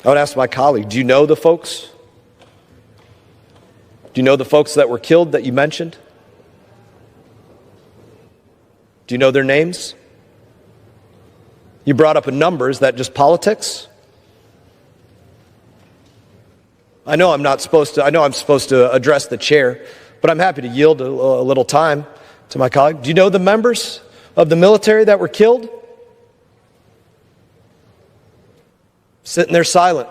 I would ask my colleague, do you know the folks? Do you know the folks that were killed that you mentioned? Do you know their names? You brought up a number. Is that just politics? I know I'm supposed to address the chair, but I'm happy to yield a little time to my colleague. Do you know the members of the military that were killed? Sitting there silent.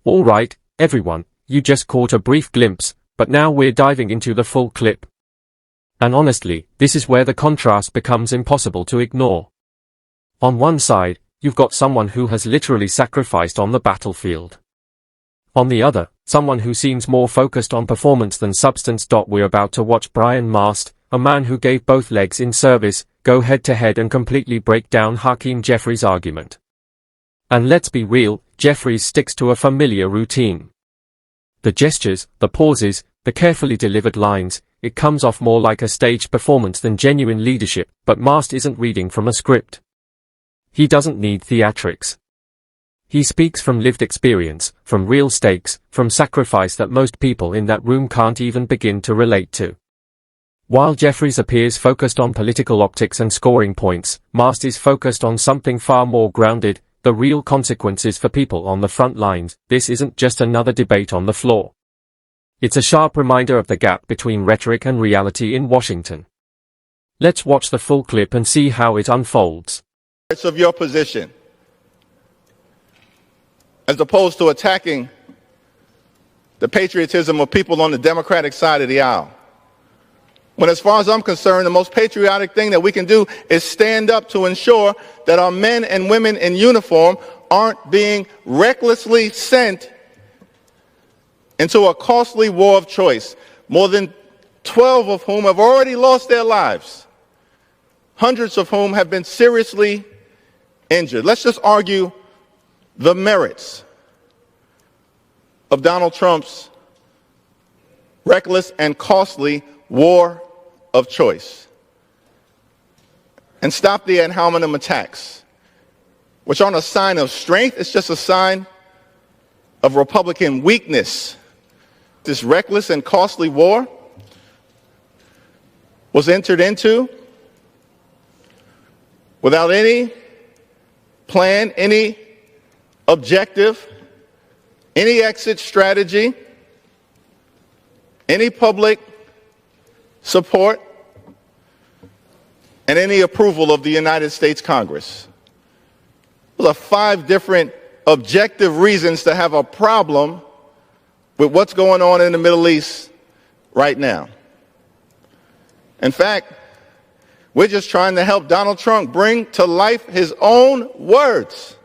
All right, everyone, you just caught a brief glimpse, but now we're diving into the full clip. And honestly, this is where the contrast becomes impossible to ignore. On one side, you've got someone who has literally sacrificed on the battlefield. On the other, someone who seems more focused on performance than substance. We're about to watch Brian Mast, a man who gave both legs in service, go head-to-head and completely break down Hakeem Jeffries' argument. And let's be real, Jeffries sticks to a familiar routine. The gestures, the pauses, the carefully delivered lines, it comes off more like a staged performance than genuine leadership, but Mast isn't reading from a script. He doesn't need theatrics. He speaks from lived experience, from real stakes, from sacrifice that most people in that room can't even begin to relate to. While Jeffries appears focused on political optics and scoring points, Mast is focused on something far more grounded, the real consequences for people on the front lines. This isn't just another debate on the floor. It's a sharp reminder of the gap between rhetoric and reality in Washington. Let's watch the full clip and see how it unfolds. Of your position, as opposed to attacking the patriotism of people on the Democratic side of the aisle. When, as far as I'm concerned, the most patriotic thing that we can do is stand up to ensure that our men and women in uniform aren't being recklessly sent into a costly war of choice, more than 12 of whom have already lost their lives, hundreds of whom have been seriously injured. Let's just argue the merits of Donald Trump's reckless and costly war of choice and stop the ad hominem attacks, which aren't a sign of strength. It's just a sign of Republican weakness. This reckless and costly war was entered into without any plan, any objective, any exit strategy, any public support, and any approval of the United States Congress. Those are 5 different objective reasons to have a problem with what's going on in the Middle East right now. In fact, we're just trying to help Donald Trump bring to life his own words.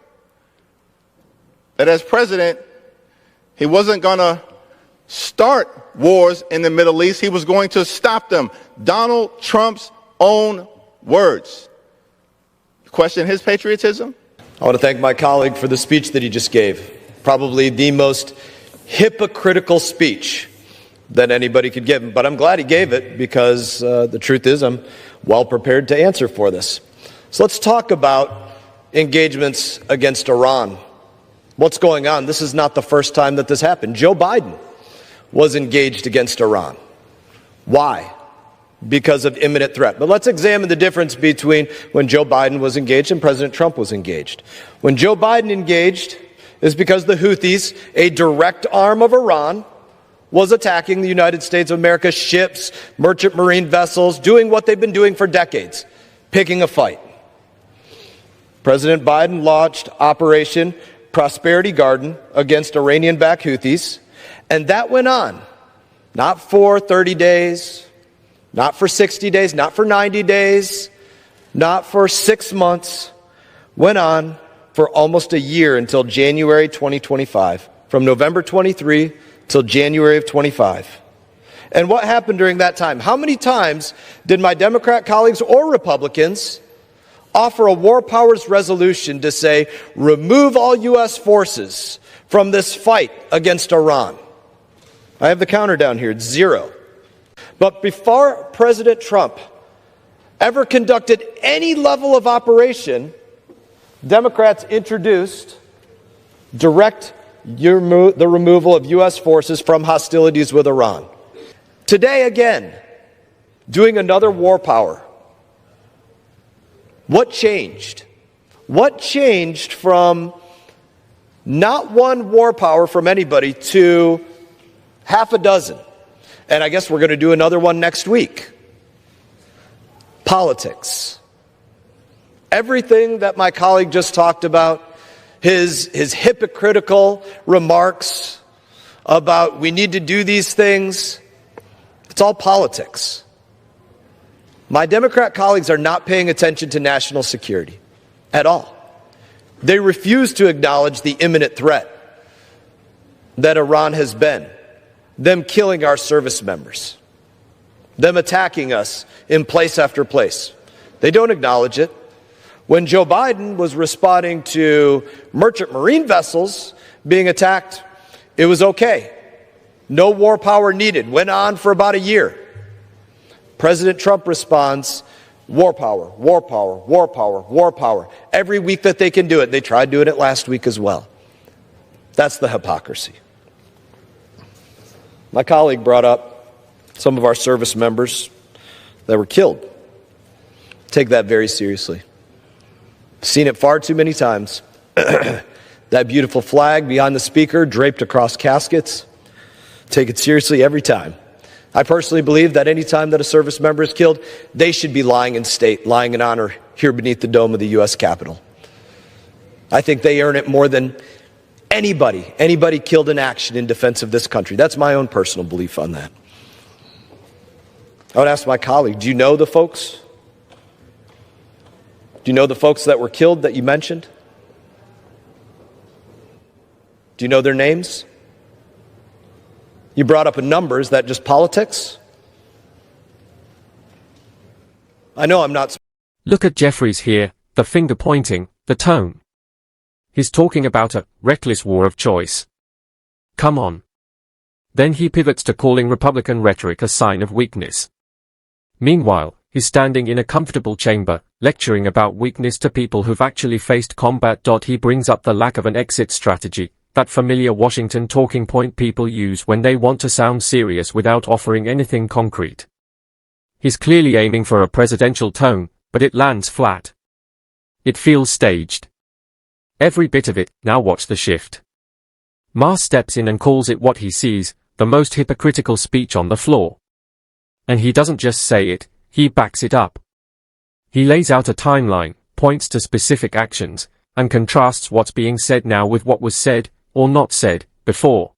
That as president, he wasn't going to start wars in the Middle East. He was going to stop them. Donald Trump's own words. Question his patriotism? I want to thank my colleague for the speech that he just gave. Probably the most hypocritical speech that anybody could give. But I'm glad he gave it because the truth is I'm well prepared to answer for this. So let's talk about engagements against Iran. What's going on? This is not the first time that this happened. Joe Biden was engaged against Iran. Why? Because of imminent threat. But let's examine the difference between when Joe Biden was engaged and President Trump was engaged. When Joe Biden engaged is because the Houthis, a direct arm of Iran, was attacking the United States of America, ships, merchant marine vessels, doing what they've been doing for decades, picking a fight. President Biden launched Operation Prosperity Garden against Iranian-backed Houthis, and that went on, not for 30 days, not for 60 days, not for 90 days, not for 6 months, went on for almost a year until January 2025, from November 23 till January of 25. And what happened during that time? How many times did my Democrat colleagues or Republicans offer a war powers resolution to say, remove all U.S. forces from this fight against Iran? I have the counter down here, it's 0. But before President Trump ever conducted any level of operation, Democrats introduced direct the removal of U.S. forces from hostilities with Iran. Today, again, doing another war power. What changed? What changed from not one war power from anybody to half a dozen? And I guess we're going to do another one next week. Politics. Everything that my colleague just talked about, his hypocritical remarks about we need to do these things, it's all politics. My Democrat colleagues are not paying attention to national security at all. They refuse to acknowledge the imminent threat that Iran has been, them killing our service members, them attacking us in place after place. They don't acknowledge it. When Joe Biden was responding to merchant marine vessels being attacked, it was okay. No war power needed. Went on for about a year. President Trump responds, war power, war power, war power, war power. Every week that they can do it. They tried doing it last week as well. That's the hypocrisy. My colleague brought up some of our service members that were killed. Take that very seriously. Seen it far too many times. That beautiful flag behind the speaker draped across caskets. Take it seriously every time. I personally believe that any time that a service member is killed, they should be lying in state, lying in honor here beneath the dome of the U.S. Capitol. I think they earn it more than anybody killed in action in defense of this country. That's my own personal belief on that. I would ask my colleague, do you know the folks? Do you know the folks that were killed that you mentioned? Do you know their names? You brought up a number. Is that just politics? I know I'm not. Look at Jeffries here, the finger pointing, the tone. He's talking about a reckless war of choice. Come on. Then he pivots to calling Republican rhetoric a sign of weakness. Meanwhile, he's standing in a comfortable chamber, lecturing about weakness to people who've actually faced combat. He brings up the lack of an exit strategy, that familiar Washington talking point people use when they want to sound serious without offering anything concrete. He's clearly aiming for a presidential tone, but it lands flat. It feels staged. Every bit of it. Now watch the shift. Mast steps in and calls it what he sees, the most hypocritical speech on the floor. And he doesn't just say it, he backs it up. He lays out a timeline, points to specific actions, and contrasts what's being said now with what was said, or not said, before.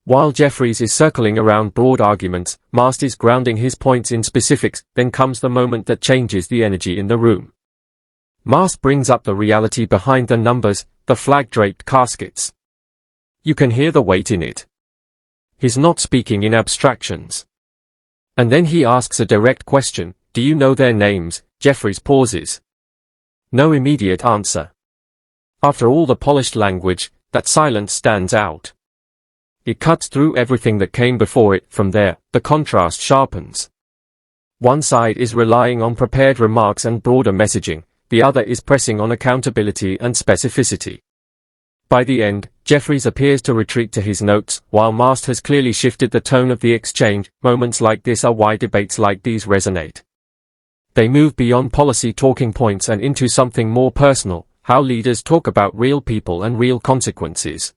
While Jeffries is circling around broad arguments, Mast is grounding his points in specifics. Then comes the moment that changes the energy in the room. Mast brings up the reality behind the numbers, the flag-draped caskets. You can hear the weight in it. He's not speaking in abstractions. And then he asks a direct question, do you know their names? Jeffries pauses. No immediate answer. After all the polished language, that silence stands out. It cuts through everything that came before it. From there, the contrast sharpens. One side is relying on prepared remarks and broader messaging, the other is pressing on accountability and specificity. By the end, Jeffries appears to retreat to his notes, while Mast has clearly shifted the tone of the exchange. Moments like this are why debates like these resonate. They move beyond policy talking points and into something more personal, how leaders talk about real people and real consequences.